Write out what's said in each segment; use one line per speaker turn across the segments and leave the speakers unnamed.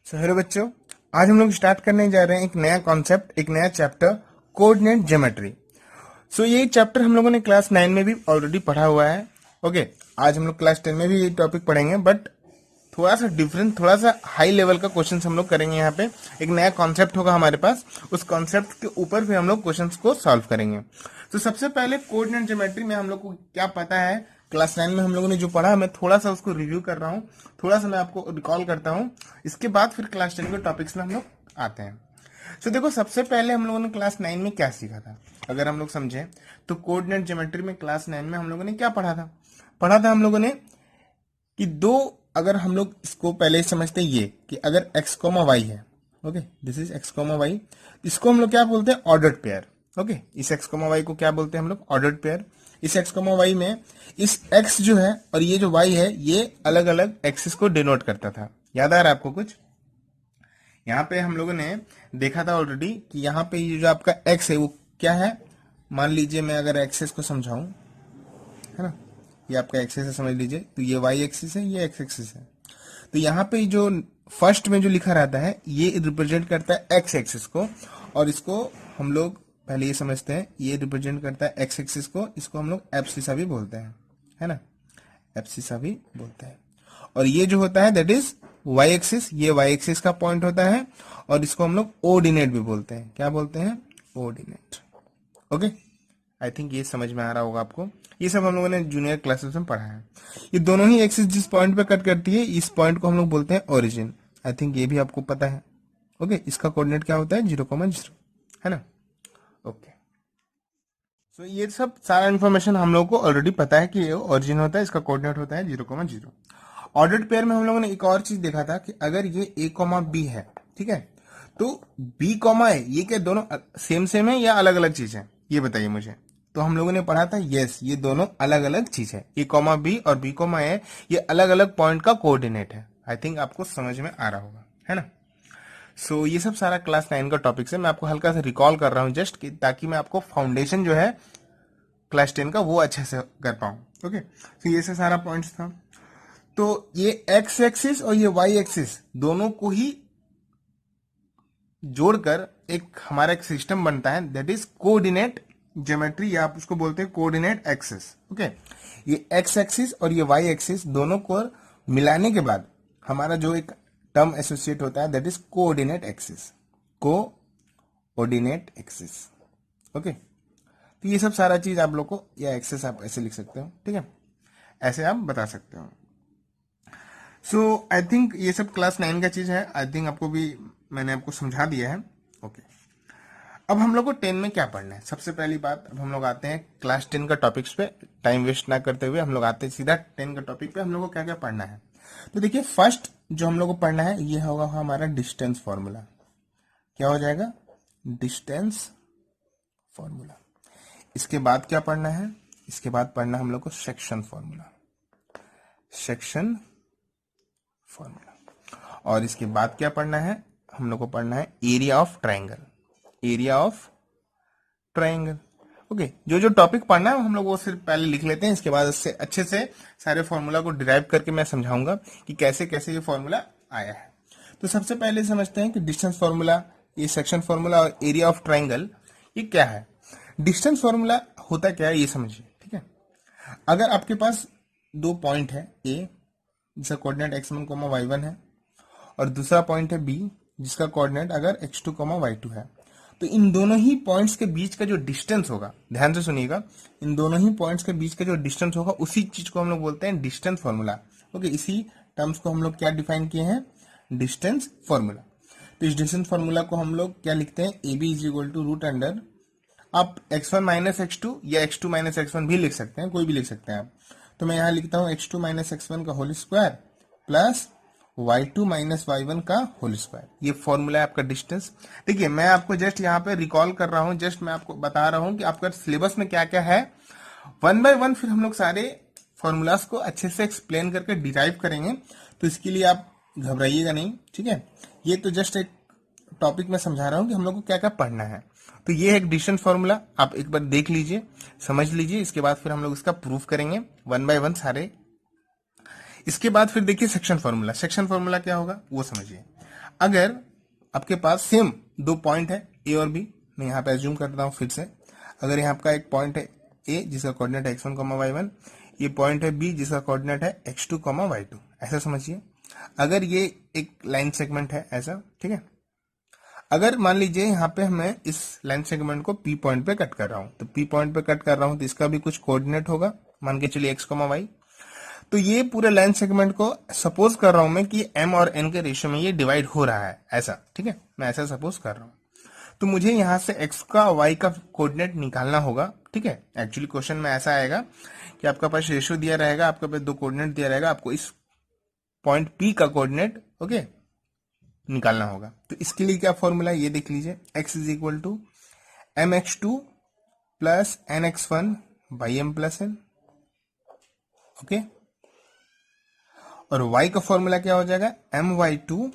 Hello बच्चों, आज हम लोग स्टार्ट करने जा रहे हैं एक नया कॉन्सेप्ट, एक नया चैप्टर, कोऑर्डिनेट ज्योमेट्री। ये चैप्टर हम लोगों ने क्लास 9 में भी ऑलरेडी पढ़ा हुआ है। ओके, आज हम लोग क्लास 10 में भी ये टॉपिक पढ़ेंगे, बट थोड़ा सा डिफरेंट, थोड़ा सा हाई लेवल का क्वेश्चन हम लोग करेंगे। यहाँ पे एक नया कॉन्सेप्ट होगा हमारे पास, उस कॉन्सेप्ट के ऊपर फिर हम लोग क्वेश्चन को सॉल्व करेंगे। तो सबसे पहले कोऑर्डिनेट ज्योमेट्री में हम लोग को क्या पता है, क्लास 9 में हम लोगों ने जो पढ़ा, मैं थोड़ा सा उसको रिव्यू कर रहा हूँ, थोड़ा सा मैं आपको रिकॉल करता हूँ। इसके बाद फिर क्लास 10 के टॉपिक्स में हम लोग आते हैं। देखो, सबसे पहले हम लोगों ने क्लास 9 में क्या सीखा था, अगर हम लोग समझें तो कोऑर्डिनेट ज्योमेट्री में क्लास 9 में हम लोगों ने क्या पढ़ा था हम लोगों ने कि दो, अगर हम लोग इसको पहले समझते हैं ये कि अगर x, y है, okay, this is x, y, इसको हम लोग क्या बोलते हैं, ऑर्डर्ड पेयर। ओके, इस x, y को क्या बोलते हैं हम लोग, ऑर्डर्ड पेयर। इस x, y में इस x जो है और ये जो y है, ये अलग अलग एक्सिस को डिनोट करता था। याद आ रहा है आपको कुछ? यहाँ पे हम लोगों ने देखा था ऑलरेडी कि यहाँ पे ये जो आपका x है वो क्या है, मान लीजिए मैं अगर एक्सिस को समझाऊं, है ना, ये आपका एक्सिस है समझ लीजिए, तो ये y एक्सिस है, ये x एक्सिस है। तो यहाँ पे जो फर्स्ट में जो लिखा रहता है ये रिप्रेजेंट करता है x एक्सिस को, और इसको हम लोग पहले ये समझते हैं, ये रिप्रेजेंट करता है x एक्सिस को, इसको हम लोग एब्सिसा भी बोलते हैं, है ना, एब्सिसा भी बोलते हैं। और ये जो होता है दैट इज y एक्सिस, ये y एक्सिस का पॉइंट होता है, और इसको हम लोग ऑर्डिनेट भी बोलते हैं। क्या बोलते हैं? ऑर्डिनेट। ओके, आई थिंक ये समझ में आ रहा होगा आपको। ये सब हम लोगों ने जूनियर क्लासेस में पढ़ा है। ये दोनों ही एक्सिस जिस पॉइंट पे कट करती है, इस पॉइंट को हम लोग बोलते हैं ओरिजिन। आई थिंक ये भी आपको पता है। ओके, इसका कोऑर्डिनेट क्या होता है, 0,0, है ना। ओके, ये सब सारा इन्फॉर्मेशन हम लोगों को ऑलरेडी पता है कि ये ओरिजिन होता है, इसका कोऑर्डिनेट होता है 0,0। ऑर्डर्ड पेयर में हम लोगों ने एक और चीज देखा था कि अगर ये a, b है, ठीक है, तो b, a ये क्या दोनों सेम सेम है या अलग अलग चीज है, ये बताइए मुझे। तो हम लोगों ने पढ़ा था यस, ये दोनों अलग अलग चीज है। a, b और b, a ये अलग अलग पॉइंट का कोऑर्डिनेट है। आई थिंक आपको समझ में आ रहा होगा, है ना। ये सब सारा क्लास 9 का टॉपिक है। मैं आपको हल्का सा रिकॉल कर रहा हूँ जस्ट ताकि मैं आपको फाउंडेशन जो है क्लास 10 का वो अच्छे से कर पाऊँ। ओके, ये से सारा पॉइंट्स था। तो ये x एक्सिस और ये y एक्सिस दोनों को ही जोड़कर एक हमारा एक सिस्टम बनता है, दैट इज कोऑर्डिनेट ज्योमेट्री, या आप उसको बोलते हैं कोऑर्डिनेट एक्सिस। ओके, ये x एक्सिस और ये y एक्सिस दोनों को मिलाने के बाद हमारा जो एक टर्म एसोसिएट होता है that is coordinate axis, coordinate axis. Okay, तो ये सब सारा चीज आप लोग को, या एक्सिस आप ऐसे लिख सकते हो, ठीक है, ऐसे आप बता सकते हो। आई थिंक ये सब क्लास 9 का चीज है। आई थिंक आपको भी मैंने आपको समझा दिया है। ओके, अब हम लोग को 10 में क्या पढ़ना है, सबसे पहली बात, अब हम लोग आते हैं क्लास 10 का टॉपिक्स पे। टाइम वेस्ट ना करते हुए हम लोग आते हैं सीधा 10 का टॉपिक पे। हम लोग को क्या क्या पढ़ना है, तो देखिए फर्स्ट जो हम लोग को पढ़ना है ये होगा हमारा डिस्टेंस फॉर्मूला। क्या हो जाएगा? Distance formula. इसके बाद क्या पढ़ना है? इसके बाद पढ़ना हम लोग को सेक्शन फॉर्मूला, सेक्शन फॉर्मूला। और इसके बाद क्या पढ़ना है? हम लोग को पढ़ना है area of triangle, area of triangle. Okay, जो जो टॉपिक पढ़ना है हम लोग वो सिर्फ पहले लिख लेते हैं, इसके बाद इससे अच्छे से सारे फॉर्मूला को डिराइव करके मैं समझाऊंगा कि कैसे कैसे ये फॉर्मूला आया है। तो सबसे पहले समझते हैं कि डिस्टेंस फॉर्मूला, ये सेक्शन फॉर्मूला और एरिया ऑफ ट्राइंगल ये क्या है। डिस्टेंस फॉर्मूला होता क्या है ये समझिए, ठीक है। अगर आपके पास दो पॉइंट है, ए जिसका कोऑर्डिनेट x1, y1 है, और दूसरा पॉइंट है b जिसका कोऑर्डिनेट अगर x2, y2 है, तो इन दोनों ही पॉइंट्स के बीच का जो डिस्टेंस होगा, ध्यान से सुनिएगा, इन दोनों ही पॉइंट्स के बीच का जो डिस्टेंस होगा उसी चीज को हम लोग बोलते हैं डिस्टेंस फॉर्मूला। ओके, इसी टर्म्स को हम लोग क्या डिफाइन किए हैं? Distance formula. तो इस डिस्टेंस फॉर्मूला को हम लोग क्या लिखते हैं? A B is equal to root under, आप x1 माइनस x2 या x2 माइनस x1 भी लिख सकते हैं, कोई भी लिख सकते हैं आप। तो मैं यहां लिखता हूं x2 माइनस x1 का whole square plus y2 minus y1 का होल स्क्वायर। ये फॉर्मूला है आपका डिस्टेंस। देखिए मैं आपको जस्ट यहाँ पे रिकॉल कर रहा हूँ, जस्ट मैं आपको बता रहा हूँ कि आपका सिलेबस में क्या क्या है। 1 बाय 1 फिर हम लोग सारे फॉर्मूलाज को अच्छे से एक्सप्लेन करके डिराइव करेंगे, तो इसके लिए आप घबराइएगा नहीं, ठीक है। ये तो जस्ट एक टॉपिक में समझा रहा हूँ कि हम लोग को क्या क्या पढ़ना है। तो ये है एक डिस्टेंस फॉर्मूला, आप एक बार देख लीजिए, समझ लीजिए, इसके बाद फिर हम लोग इसका प्रूफ करेंगे 1 बाय 1 सारे। इसके बाद फिर देखिए सेक्शन फॉर्मूला। सेक्शन फॉर्मूला क्या होगा वो समझिए। अगर आपके पास सेम दो पॉइंट है ए और बी, मैं यहाँ पे एज्यूम करता हूँ फिर से, अगर यहाँ आपका एक पॉइंट है ए जिसका कोऑर्डिनेट है x1, y1, ये पॉइंट है बी जिसका कोऑर्डिनेट है x2, y2, ऐसा समझिए। अगर ये एक लाइन सेगमेंट है ऐसा, ठीक है। अगर मान लीजिए यहाँ पे मैं इस लाइन सेगमेंट को पी पॉइंट पे कट कर रहा हूँ, तो पी पॉइंट पे कट कर रहा हूँ तो इसका भी कुछ कोऑर्डिनेट होगा, मान के चलिए x, y। तो ये पूरे लाइन सेगमेंट को सपोज कर रहा हूं मैं कि m और n के रेशियो में ये डिवाइड हो रहा है ऐसा, ठीक है, मैं ऐसा सपोज कर रहा हूं। तो मुझे यहां से x का y का कोऑर्डिनेट निकालना होगा, ठीक है। एक्चुअली क्वेश्चन में ऐसा आएगा कि आपका पास रेशियो दिया रहेगा, आपके पास दो कोऑर्डिनेट दिया रहेगा, आपको इस पॉइंट P का कोऑर्डिनेट ओके निकालना होगा। तो इसके लिए क्या फॉर्मूला है ये देख लीजिए, x is equal to mx2 plus nx1 by m plus n, okay. और y का फॉर्मूला क्या हो जाएगा, my2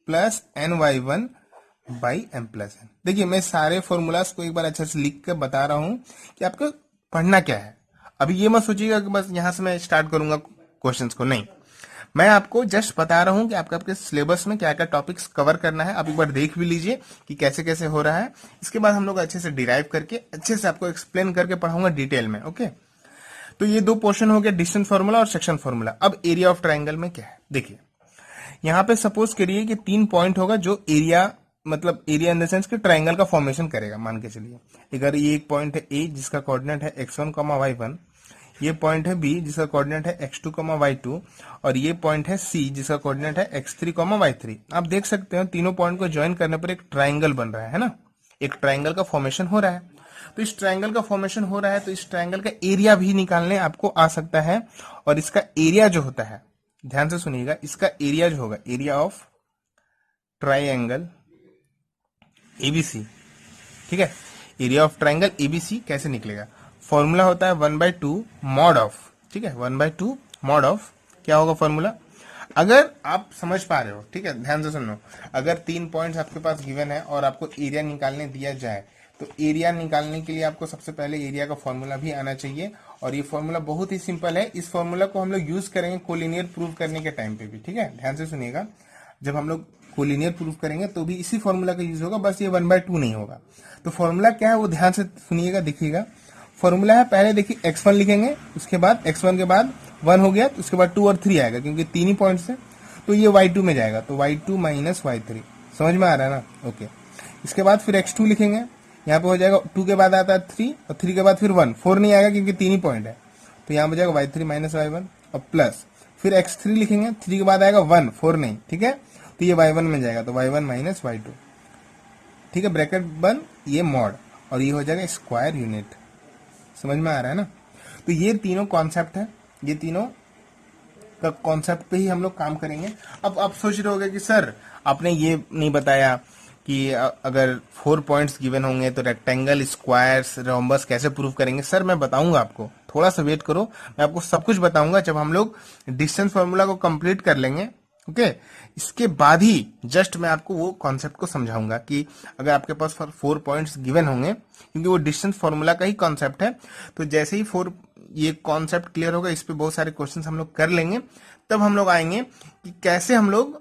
plus ny1 by m plus n। देखिए मैं सारे फॉर्मूलास को एक बार अच्छे से लिख कर बता रहा हूं कि आपको पढ़ना क्या है। अभी ये मत सोचिएगा कि बस यहां से मैं स्टार्ट करूंगा क्वेश्चंस को, नहीं, मैं आपको जस्ट बता रहा हूं कि आपके सिलेबस में क्या क्या टॉपिक्स कवर करना है। आप एक बार देख भी लीजिए कि कैसे कैसे हो रहा है, इसके बाद हम लोग अच्छे से डिराइव करके अच्छे से आपको एक्सप्लेन करके पढ़ाऊंगा डिटेल में, ओके। तो ये दो पोर्शन हो गया, डिस्टेंस फार्मूला और सेक्शन फार्मूला। अब एरिया ऑफ ट्राइंगल में क्या है देखिए, यहाँ पे सपोज करिए कि 3 पॉइंट होगा जो एरिया मतलब एरिया इन द सेंस कि ट्राइंगल का फॉर्मेशन करेगा। मान के चलिए अगर ये एक पॉइंट है ए जिसका कोऑर्डिनेट है x1, y1, ये पॉइंट है बी जिसका कोऑर्डिनेट है x2, y2, और ये पॉइंट है सी जिसका कोऑर्डिनेट है x3, y3। आप देख सकते हो तीनों पॉइंट को ज्वाइन करने पर एक ट्राइंगल बन रहा है ना, एक ट्राइंगल का फॉर्मेशन हो रहा है। तो इस ट्राइंगल का फॉर्मेशन हो रहा है तो इस ट्राइंगल का एरिया भी निकालने आपको आ सकता है, और इसका एरिया जो होता है, ध्यान से सुनिएगा, इसका एरिया जो होगा, एरिया ऑफ ट्राइंगल एबीसी, ठीक है, एरिया ऑफ ट्राइंगल एबीसी कैसे निकलेगा, फॉर्मूला होता है 1/2 मॉड ऑफ, ठीक है, 1/2 मॉड ऑफ, क्या होगा फॉर्मूला, अगर आप समझ पा रहे हो, ठीक है, ध्यान से सुनो, अगर 3 पॉइंट्स आपके पास गिवन है और आपको एरिया निकालने दिया जाए तो एरिया निकालने के लिए आपको सबसे पहले एरिया का फॉर्मूला भी आना चाहिए, और ये फॉर्मूला बहुत ही सिंपल है। इस फॉर्मूला को हम लोग यूज करेंगे कोलिनियर प्रूव करने के टाइम पे भी, ठीक है, ध्यान से सुनिएगा, जब हम लोग कोलिनियर प्रूफ करेंगे तो भी इसी फॉर्मूला का यूज होगा, बस ये 1/2 नहीं होगा। तो फॉर्मूला क्या है वो ध्यान से सुनिएगा, देखिएगा। फॉर्मूला है, पहले देखिए x1 लिखेंगे, उसके बाद x1 के बाद 1 हो गया तो उसके बाद 2 और 3 आएगा क्योंकि 3 ही पॉइंट्स है, तो ये y2 में जाएगा, तो y2 माइनस y3, समझ में आ रहा है ना, ओके। इसके बाद फिर x2 लिखेंगे, यहाँ पे हो जाएगा 2 के बाद आता है 3 और 3 के बाद फिर 1, 4 नहीं आएगा क्योंकि 3 ही पॉइंट है, तो यहाँ पे जाएगा y3 माइनस y1 और प्लस फिर x3 लिखेंगे, 3 के बाद आएगा 1, 4 नहीं, ठीक है, तो ये y1 में जाएगा, तो y1 माइनस y2, ठीक है, ब्रैकेट बंद, ये मॉड, और ये हो जाएगा स्क्वायर यूनिट, समझ में आ रहा है ना। तो ये तीनों कॉन्सेप्ट है, ये तीनों का कॉन्सेप्ट पे ही हम लोग काम करेंगे। अब आप सोच रहे होगे कि सर आपने ये नहीं बताया कि अगर 4 पॉइंट्स गिवन होंगे तो रेक्टेंगल, स्क्वायर्स, रोम्बस कैसे प्रूव करेंगे। सर मैं बताऊंगा आपको, थोड़ा सा वेट करो, मैं आपको सब कुछ बताऊंगा जब हम लोग डिस्टेंस फॉर्मूला को कंप्लीट कर लेंगे, ओके। इसके बाद ही जस्ट मैं आपको वो कॉन्सेप्ट को समझाऊंगा कि अगर आपके पास 4 पॉइंट्स गिवन होंगे, क्योंकि वो डिस्टेंस फॉर्मूला का ही कॉन्सेप्ट है, तो जैसे ही ये कॉन्सेप्ट क्लियर होगा, इस पे बहुत सारे क्वेश्चंस हम लोग कर लेंगे, तब हम लोग आएंगे कि कैसे हम लोग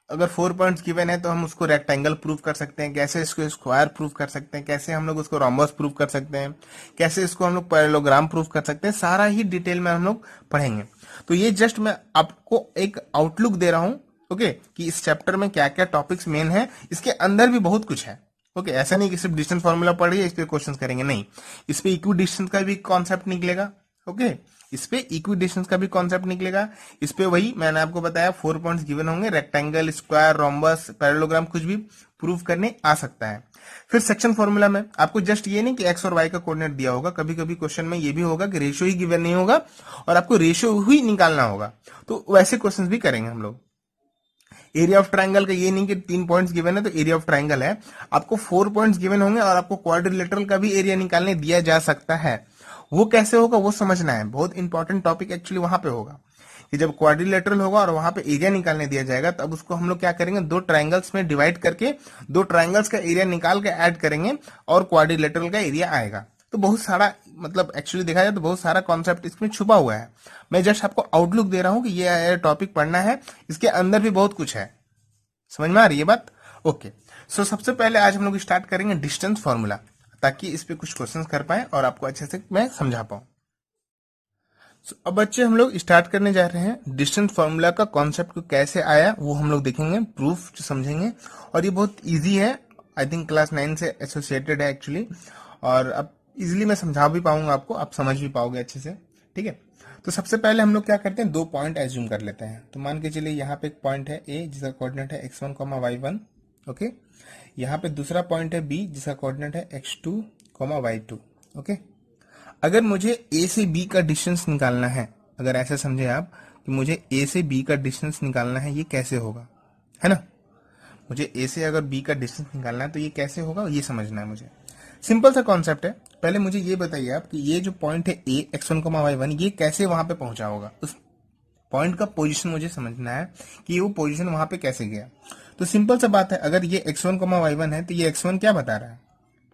अगर 4 पॉइंट्स गिवन है तो हम उसको रेक्टेंगल प्रूव कर सकते हैं, कैसे इसको स्क्वायर प्रूव कर सकते हैं, कैसे हम लोग उसको रोम्बस प्रूव कर सकते हैं, कैसे इसको हम लोग पैरेललोग्राम प्रूव कर सकते हैं, सारा ही डिटेल में हम लोग पढ़ेंगे। तो ये जस्ट मैं आपको एक आउटलुक दे रहा हूं, ओके, कि इस चैप्टर में क्या क्या टॉपिक्स मेन है, इसके अंदर भी बहुत कुछ है, ओके। ऐसा नहीं कि सिर्फ डिस्टेंस फॉर्मूला पढ़िए इस पे क्वेश्चन करेंगे, नहीं, इस पे इक्वी डिस्टेंस का भी कॉन्सेप्ट निकलेगा, ओके, इस पे इक्वी डिस्टेंस का भी कॉन्सेप्ट निकलेगा, इस पे वही मैंने आपको बताया 4 पॉइंट्स गिवन होंगे, रेक्टेंगल, स्क्वायर, रोम्बस, पैरेललोग्राम कुछ भी प्रूव करने आ सकता है। फिर सेक्शन फॉर्मूला में आपको जस्ट ये नहीं कि एक्स और वाई का कोऑर्डिनेट दिया होगा, कभी कभी क्वेश्चन में ये भी होगा कि रेशियो ही गिवन नहीं होगा और आपको रेशियो ही निकालना होगा, तो वैसे क्वेश्चन भी करेंगे हम लोग। एरिया ऑफ ट्राइंगल का ये नहीं कि 3 पॉइंट्स गिवन है तो एरिया ऑफ ट्राइंगल है, आपको 4 पॉइंट्स गिवन होंगे और आपको क्वाड्रिलेटरल का भी एरिया निकालने दिया जा सकता है। वो कैसे होगा वो समझना है, बहुत इंपॉर्टेंट टॉपिक एक्चुअली वहां पे होगा कि जब क्वाड्रिलेटरल होगा और वहां पे एरिया निकालने दिया जाएगा, तब उसको हम लोग क्या करेंगे, 2 ट्राइंगल्स में डिवाइड करके 2 ट्राइंगल्स का एरिया निकाल के ऐड करेंगे और क्वाड्रिलेटरल का एरिया आएगा। तो बहुत सारा, मतलब एक्चुअली देखा जाए तो बहुत सारा कॉन्सेप्ट इसमें छुपा हुआ है। मैं जस्ट आपको आउटलुक दे रहा हूं कि ये टॉपिक पढ़ना है, इसके अंदर भी बहुत कुछ है, समझ में आ रही है बात? ओके। सो सबसे पहले आज हम लोग स्टार्ट करेंगे डिस्टेंस फॉर्मूला, ताकि इस पे कुछ क्वेश्चंस कर पाए और आपको अच्छे से मैं समझा पाऊं। अब बच्चे हम लोग स्टार्ट करने जा रहे हैं। डिस्टेंस फॉर्मूला का कॉन्सेप्ट को कैसे आया वो हम लोग देखेंगे, प्रूफ समझेंगे, और ये बहुत इजी है। आई थिंक क्लास 9 से एसोसिएटेड है एक्चुअली, और अब इजीली मैं समझा भी पाऊंगा आपको, आप समझ भी पाओगे अच्छे से। ठीक है, तो सबसे पहले हम लोग क्या करते हैं, 2 पॉइंट एज्यूम कर लेते हैं। तो मान के चलिए यहाँ पे एक पॉइंट है ए जिसका कोऑर्डिनेट है x1, y1। ओके, यहाँ पे दूसरा पॉइंट है बी जिसका कोऑर्डिनेट है x2, y2। ओके, अगर मुझे ए से बी का डिस्टेंस निकालना है, अगर ऐसा समझे आप कि मुझे ए से बी का डिस्टेंस निकालना है, ये कैसे होगा, है ना? मुझे ए से अगर बी का डिस्टेंस निकालना है तो ये कैसे होगा, ये समझना है मुझे। सिंपल सा कॉन्सेप्ट है। पहले मुझे ये बताइए आप कि ये जो पॉइंट है ए x1, y1, ये कैसे वहां पे पहुंचा होगा। उस पॉइंट का पोजीशन मुझे समझना है कि वो पोजीशन वहां पे कैसे गया। तो सिंपल सा बात है, अगर ये x1, y1 है तो ये x1 क्या बता रहा है,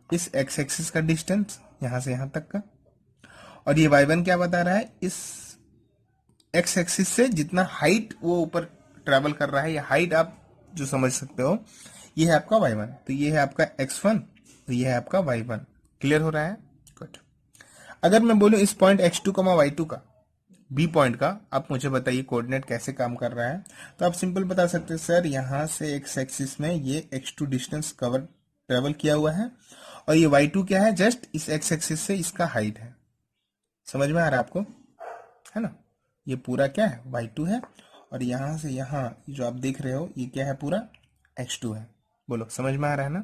इस x एक्सिस का डिस्टेंस यहां से यहां तक का, और ये y1 क्या बता रहा है, इस x एक्सिस से जितना हाइट वो ऊपर ट्रेवल कर रहा है, या हाइट आप जो समझ सकते हो, ये है आपका y1। तो ये है आपका x1, तो ये है आपका y1। क्लियर हो रहा है? गुड। अगर मैं बोलूं इस पॉइंट x2, y2 का, बी पॉइंट का, आप मुझे बताइए कोऑर्डिनेट कैसे काम कर रहा है। तो आप सिंपल बता सकते हैं, सर यहां से x एक्सिस में ये x2 डिस्टेंस कवर ट्रेवल किया हुआ है, और ये y2 क्या है, जस्ट इस x एक्सिस से इसका हाइट है। समझ में आ रहा है आपको, है ना? ये पूरा क्या है, y2 है, और यहां से यहां जो आप देख रहे हो ये क्या है, पूरा x2 है। बोलो समझ में आ रहा है ना?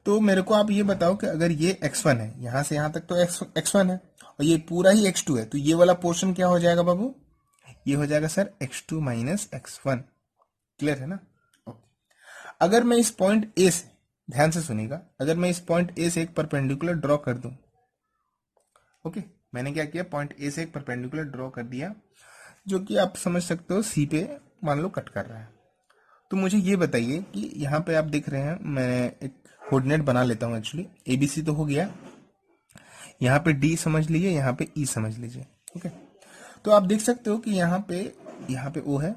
तो मेरे को आप ये बताओ कि अगर ये x1 है, यहां से यहां तक तो x1 है, और ये पूरा ही x2 है, तो ये वाला पोर्शन क्या हो जाएगा बाबू, ये हो जाएगा sir x2 minus x1। Clear है ना? अगर मैं इस पॉइंट ए से, ध्यान से सुनिएगा, अगर मैं इस पॉइंट ए से एक परपेंडिकुलर ड्रॉ कर दूं, ओके, मैंने क्या किया, पॉइंट ए से एक परपेंडिकुलर ड्रॉ कर दिया, जो कि आप समझ सकते हो सी पे मान लो कट कर रहा है। तो मुझे ये बताइए कि यहाँ पे आप देख रहे हैं, मैं एक कोऑर्डिनेट बना लेता हूँ एक्चुअली। एबीसी तो हो गया, यहाँ पे डी समझ लीजिए, यहाँ पे ई समझ लीजिए। ओके, तो आप देख सकते हो कि यहाँ पे ओ है,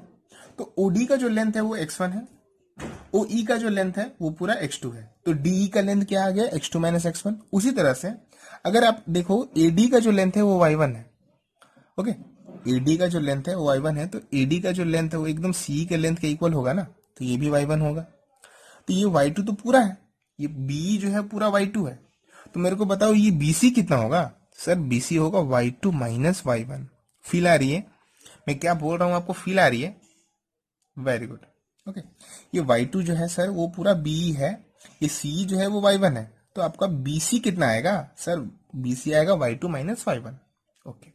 तो ओडी का जो लेंथ है वो x1 है, ओई का जो लेंथ है वो पूरा x2 है, तो डी का लेंथ क्या आ गया, x2 माइनस x1। उसी तरह से अगर आप देखो एडी का जो लेंथ है वो y1 है। ओके, एडी का जो लेंथ है वो y1 है, तो एडी का जो लेंथ है वो एकदम सी के लेंथ के इक्वल होगा ना, तो ये भी y1 होगा। तो ये y2 तो पूरा है, ये b जो है पूरा y2 है। तो मेरे को बताओ ये bc कितना होगा, सर bc होगा y2 माइनस y1। फील आ रही है मैं क्या बोल रहा हूं, आपको फील आ रही है? Very good. ओके, ये y2 जो है सर वो पूरा b है, ये c जो है वो y1 है, तो आपका bc कितना आएगा, सर bc आएगा y2 minus y1। Okay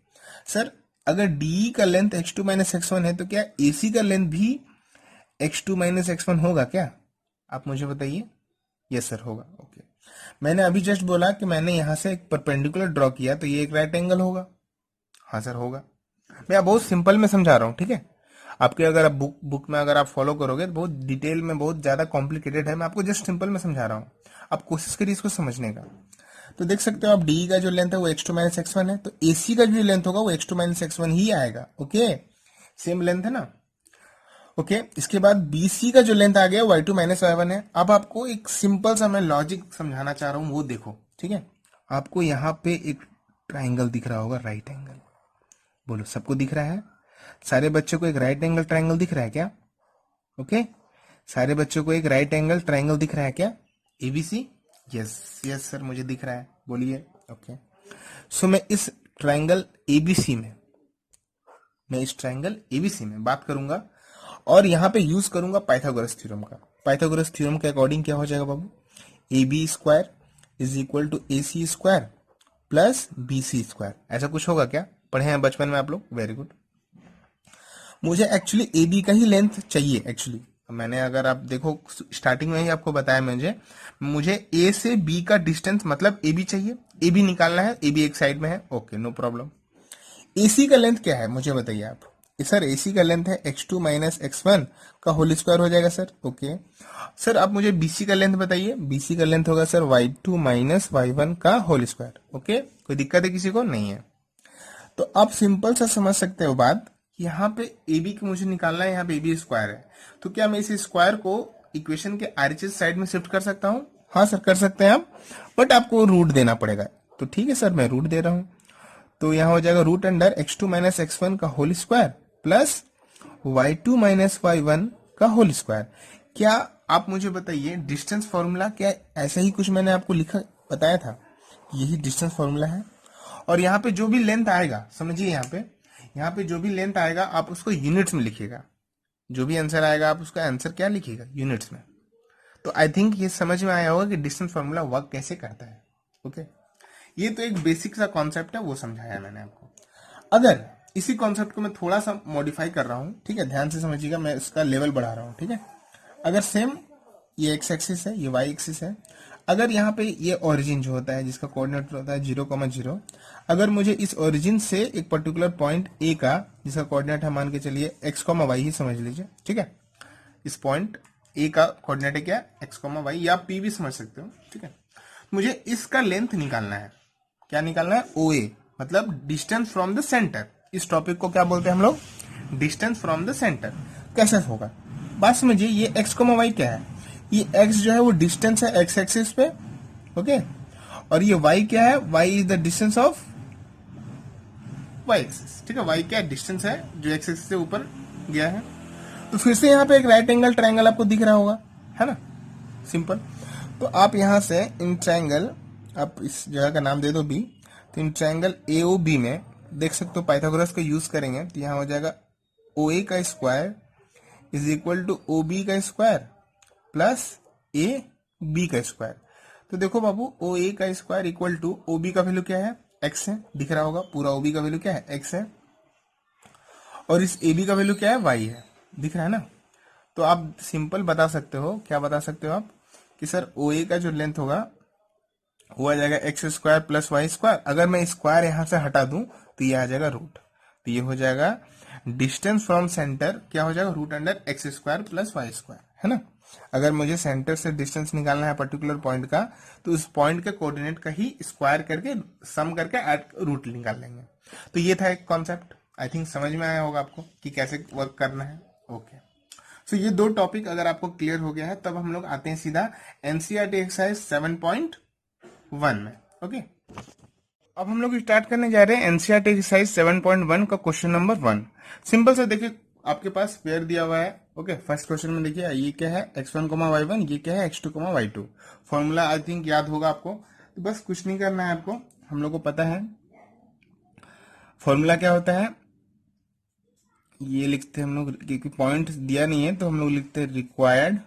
sir, अगर डी का लेंथ x2 माइनस x1 है, तो क्या AC का लेंथ भी x2 माइनस x1 होगा क्या, आप मुझे बताइए। यस सर होगा। ओके, मैंने अभी जस्ट बोला कि मैंने यहां से एक परपेंडिकुलर ड्रॉ किया, तो ये एक राइट एंगल होगा। हाँ सर होगा। मैं बहुत सिंपल में समझा रहा हूँ, ठीक है? आपके अगर आप बुक में अगर आप फॉलो करोगे तो बहुत डिटेल में, बहुत ज्यादा कॉम्प्लिकेटेड है, मैं आपको जस्ट सिंपल में समझा रहा हूँ। आप कोशिश करिए इसको समझने का। तो देख सकते हो आप डी का जो लेंथ है वो x2 माइनस x1 है, तो AC का जो लेंथ होगा वो x2 माइनस x1 ही आएगा। ओके, सेम लेंथ है ना? ओके, इसके बाद BC का जो लेंथ आ गया y2 माइनस y1 है। अब आपको एक सिंपल सा मैं लॉजिक समझाना चाह रहा हूँ, वो देखो। ठीक है, आपको यहाँ पे एक ट्राइंगल दिख रहा होगा, राइट एंगल। बोलो सबको दिख रहा है? सारे बच्चों को एक राइट एंगल ट्राइंगल दिख रहा है क्या? ओके, सारे बच्चों को एक राइट एंगल ट्राइंगल दिख रहा है क्या, ABC? यस यस सर मुझे दिख रहा है, बोलिए। ओके, सो मैं इस ट्राइंगल ABC में बात करूंगा, और यहां पे यूज करूंगा पाइथागोरस थ्योरम का। पाइथागोरस थ्योरम के अकॉर्डिंग क्या हो जाएगा बाबू, AB square is equal to AC square plus BC square. ऐसा कुछ होगा क्या, पढ़े हैं बचपन में आप लोग? Very good. मुझे एक्चुअली AB का ही लेंथ चाहिए एक्चुअली। मैंने अगर आप देखो स्टार्टिंग में ही आपको बताया, मुझे A से B का डिस्टेंस मतलब AB चाहिए, AB निकालना है, AB एक साइड में है। Okay no problem. AC का लेंथ क्या है मुझे बताइए आप। सर AC का लेंथ है x2 माइनस x1 का होल स्क्वायर हो जाएगा सर। ओके सर, आप मुझे BC का लेंथ बताइए। BC का लेंथ होगा सर y2 माइनस y1 का होल स्क्वायर। ओके, कोई दिक्कत है किसी को? नहीं है। तो आप सिंपल सा समझ सकते हो बात यहाँ पे ए बी को मुझे निकालना है, यहाँ पे ए बी स्क्वायर है, तो क्या मैं इस स्क्वायर को इक्वेशन के आरएचएस साइड में शिफ्ट कर सकता हूँ? हाँ सर कर सकते हैं आप, बट आपको रूट देना पड़ेगा। तो ठीक है सर मैं रूट दे रहा हूँ, तो यहाँ हो जाएगा root under x2 minus x1 का whole square plus y2 minus y1 का होल स्क्वायर। क्या आप मुझे बताइए डिस्टेंस फॉर्मूला क्या ऐसा ही कुछ मैंने आपको लिखा बताया था? यही डिस्टेंस फॉर्मूला है। और यहाँ पे जो भी लेंथ आएगा, समझिए यहाँ पे जो भी लेंथ आएगा आप उसको यूनिट्स में लिखिएगा। जो भी आंसर आएगा आप उसका आंसर क्या लिखिएगा? यूनिट्स में। तो आई थिंक ये समझ में आया होगा कि डिस्टेंस फॉर्मूला वर्क कैसे करता है। ओके, ये तो एक बेसिक सा कॉन्सेप्ट है, वो समझाया मैंने आपको। अगर इसी कॉन्सेप्ट को मैं थोड़ा सा मॉडिफाई कर रहा हूं, ठीक है, ध्यान से समझिएगा, मैं इसका लेवल बढ़ा रहा हूं, ठीक है। अगर सेम ये एक्स एक्सिस है, ये वाई एक्सिस है, अगर यहाँ पे ये ओरिजिन जो होता है जिसका कोऑर्डिनेट होता है 0,0, अगर मुझे इस ओरिजिन से एक पर्टिकुलर पॉइंट ए का जिसका कोऑर्डिनेट है मान के चलिए x, y ही समझ लीजिए, ठीक है, इस पॉइंट ए का कोऑर्डिनेट है क्या x, y, या p भी समझ सकते हो, ठीक है। मुझे इसका लेंथ निकालना है। क्या निकालना है? OA, मतलब डिस्टेंस फ्रॉम द सेंटर। इस टॉपिक को क्या बोलते हैं हम लोग? Distance from the centre. कैसे होगा बात समझिए। ये x, y क्या है? ये x जो है वो डिस्टेंस है x एक्सिस पे, ओके, और ये y क्या है? y is the distance of y axis, ठीक है। y क्या डिस्टेंस है जो x एक्सिस से ऊपर गया है। तो फिर से यहाँ पे एक राइट एंगल ट्रायंगल आपको दिख रहा होगा, है ना, सिंपल। तो आप यहां से इन ट्रायंगल, आप इस जगह का नाम दे दो बी, तो इन ट्रायंगल AOB में देख सकते हो पाइथागोरस का यूज करेंगे तो यहां हो जाएगा OA का square is equal to OB का स्क्वायर प्लस AB का स्क्वायर। तो देखो बाबू, OA का स्क्वायर इक्वल टू OB का वैल्यू क्या है? x है, दिख रहा होगा पूरा। OB का वैल्यू क्या है? x है, और इस AB का वैल्यू क्या है? y है, दिख रहा है ना। तो आप सिंपल बता सकते हो, क्या बता सकते हो आप कि सर OA का जो लेंथ होगा वो आ जाएगा x square plus y square. अगर मैं स्क्वायर यहां से हटा दूं तो ये आ जाएगा रूट, तो ये हो जाएगा डिस्टेंस फ्रॉम सेंटर, क्या हो जाएगा? Root under x square plus y square, है ना। अगर मुझे सेंटर से डिस्टेंस निकालना है पर्टिकुलर पॉइंट का, तो उस पॉइंट के कोऑर्डिनेट का ही स्क्वायर करके सम करके एड रूट निकाल लेंगे। तो ये था एक कॉन्सेप्ट, आई थिंक समझ में आया होगा आपको कि कैसे वर्क करना है। ओके, सो ये दो टॉपिक अगर आपको क्लियर हो गया है, तब हम लोग आते हैं सीधा एनसीईआरटी एक्सरसाइज 7.1 में। ओके, अब हम लोग स्टार्ट करने जा रहे हैं एनसीईआरटी एक्सरसाइज 7.1 का क्वेश्चन नंबर 1। सिंपल से देखिए, आपके पास पेयर दिया हुआ है। ओके, फर्स्ट क्वेश्चन में देखिए ये क्या है? x1, y1, ये क्या है? x2, y2। Formula I think याद होगा आपको, तो बस कुछ नहीं करना है आपको, हम लोग को पता है फॉर्मूला क्या होता है। ये लिखते हैं हम लोग, क्योंकि पॉइंट दिया नहीं है तो हम लोग लिखते हैं required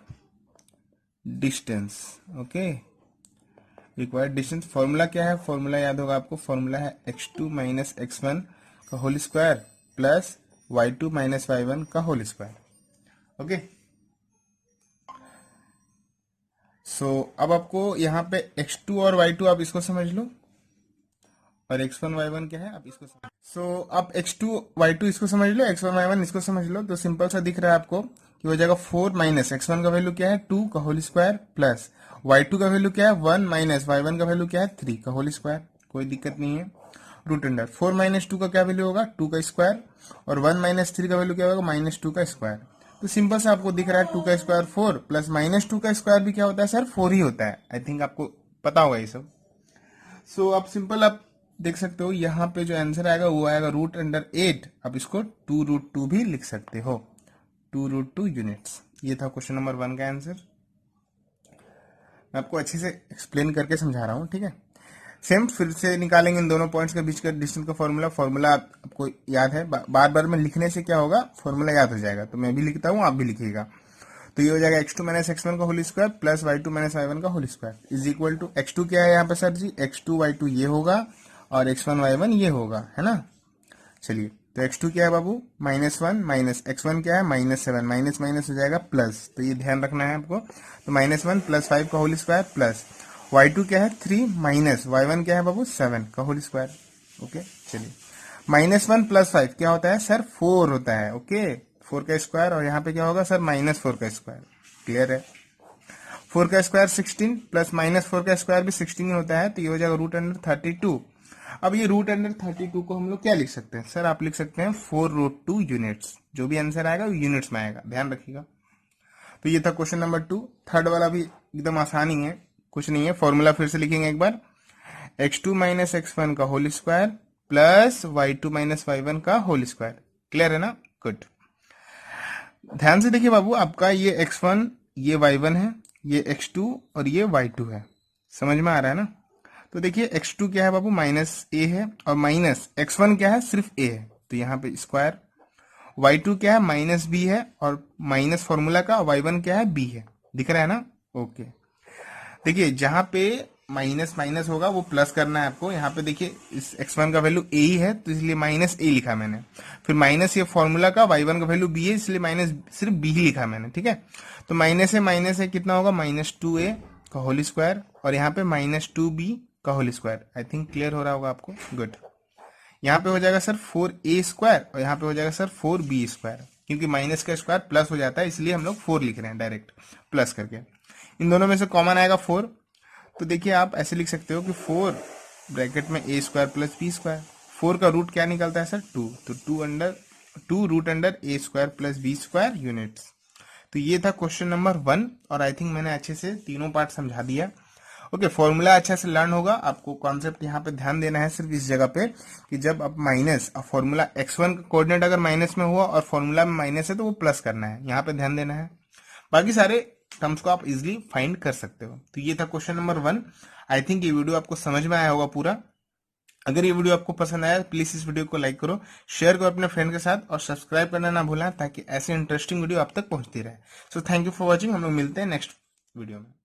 distance. Okay, required distance. Formula क्या है? फॉर्मूला याद होगा आपको, फॉर्मूला है x2 माइनस x1 का whole square plus y2 minus y1 का होल स्क्वायर। ओके, सो अब आपको यहाँ पे x2 और y2 आप इसको समझ लो, और x1 y1 क्या है आप इसको समझ। सो आप x2 y2 इसको समझ लो, x1 y1 इसको समझ लो, तो सिंपल सा दिख रहा है आपको कि हो जाएगा 4 माइनस x1 का वैल्यू क्या है? 2 का होल स्क्वायर प्लस y2 का वैल्यू क्या है? 1 माइनस y1 का वैल्यू क्या है? 3 का होल स्क्वायर। कोई दिक्कत नहीं है। रूट अंडर 4 माइनस 2 का क्या वैल्यू होगा? 2 का स्क्वायर, और 1 माइनस 3 का वैल्यू क्या होगा? -2 का स्क्वायर। तो सिंपल से आपको दिख रहा है 2 का स्क्वायर 4 प्लस -2 का स्क्वायर भी क्या होता है सर? 4 ही होता है। आई थिंक आपको पता होगा ये सब। सो आप सिंपल आप देख सकते हो, यहाँ पे जो आंसर आएगा वो आएगा रूट अंडर 8। आप इसको 2√2 भी लिख सकते हो, 2√2 यूनिट्स। ये था क्वेश्चन नंबर 1 का आंसर। मैं आपको अच्छे से एक्सप्लेन करके समझा रहा हूँ, ठीक है। सेम फिर से निकालेंगे इन दोनों पॉइंट्स के बीच का डिस्टेंस का फॉर्मूला। फॉर्मूला आपको याद है, बार बार में लिखने से क्या होगा? फॉर्मूला याद हो जाएगा। तो मैं भी लिखता हूँ, आप भी लिखिएगा। तो ये हो जाएगा x2 माइनस x1 का whole square plus y2 minus y1 का whole square is equal to x2 क्या है यहाँ पे सर जी? x2 y2 ये होगा और x1 y1 ये होगा, है ना। चलिए, तो x2 क्या है बाबू? -1 माइनस x1 क्या है? -7, माइनस माइनस हो जाएगा प्लस, तो ये ध्यान रखना है आपको। तो -1 प्लस 5 का होल स्क्वायर प्लस y2 क्या है? 3 माइनस y1 क्या है बाबू? 7 का होल स्क्वायर। ओके, चलिए, -1 प्लस 5 क्या होता है सर? 4 होता है। ओके, 4 का स्क्वायर, और यहाँ पे क्या होगा सर? -4 का स्क्वायर। क्लियर है? 4 का स्क्वायर 16 प्लस -4 का स्क्वायर भी 16 होता है, तो ये हो जाएगा रूट अंडर 32 अब ये रूट अंडर 32 को हम लोग क्या लिख सकते हैं सर? आप लिख सकते हैं 4√2 यूनिट्स। जो भी आंसर आएगा वो यूनिट्स में आएगा, ध्यान रखिएगा। तो ये था क्वेश्चन नंबर 2। थर्ड वाला भी एकदम आसान ही है, कुछ नहीं है। फॉर्मूला फिर से लिखेंगे एक बार, x2 माइनस x1 का whole square plus y2 minus y1 का होल स्क्वायर। क्लियर है ना? गुड। ध्यान से देखिए बाबू, आपका ये x1 ये y1 है, ये x2 और ये y2 है। समझ में आ रहा है ना? तो देखिए x2 क्या है बाबू? माइनस a है, और माइनस x1 क्या है? सिर्फ a है, तो यहाँ पे स्क्वायर। y2 क्या है? माइनस b है, और माइनस फॉर्मूला का y1 क्या है? b है। दिख रहा है ना? ओके। देखिए जहां पे माइनस माइनस होगा वो प्लस करना है आपको। यहाँ पे देखिए इस x1 का वैल्यू a ही है, तो इसलिए माइनस a लिखा मैंने। फिर माइनस ये फॉर्मूला का y1 का वैल्यू b है, इसलिए माइनस सिर्फ b ही लिखा मैंने, ठीक है। तो माइनस है कितना होगा? -2a का होल स्क्वायर, और यहाँ पे -2b का whole square. I think clear हो रहा होगा आपको। गुड। यहाँ पे हो जाएगा सर 4a स्क्वायर, और यहाँ पे हो जाएगा सर 4b स्क्वायर, क्योंकि माइनस का स्क्वायर प्लस हो जाता है, इसलिए हम लोग 4 लिख रहे हैं डायरेक्ट प्लस करके। इन दोनों में से कॉमन आएगा 4, तो देखिए आप ऐसे लिख सकते हो कि 4 ब्रैकेट में a square plus b square. 4 का रूट क्या निकलता है सर? 2, तो 2 root under a square plus b square units. तो ये था क्वेश्चन नंबर 1, और आई थिंक मैंने अच्छे से तीनों पार्ट समझा दिया। ओके, फॉर्मूला अच्छा से लर्न होगा। आपको कॉन्सेप्ट यहाँ पे ध्यान देना है सिर्फ इस जगह पे कि जब आप माइनस फॉर्मूला x1 का कोऑर्डिनेट अगर माइनस में हुआ और फॉर्मूला में माइनस है तो वो प्लस करना है, यहाँ पे ध्यान देना है। बाकी सारे टर्म्स को आप इजिली फाइंड कर सकते हो। तो ये था क्वेश्चन नंबर 1। आई थिंक ये वीडियो आपको समझ में आया होगा पूरा। अगर ये वीडियो आपको पसंद आया प्लीज इस वीडियो को लाइक करो, शेयर करो अपने फ्रेंड के साथ, और सब्सक्राइब करना ना भूलें ताकि ऐसे इंटरेस्टिंग वीडियो आप तक पहुंचती रहे। So thank you for watching. हम लोग मिलते हैं नेक्स्ट वीडियो में।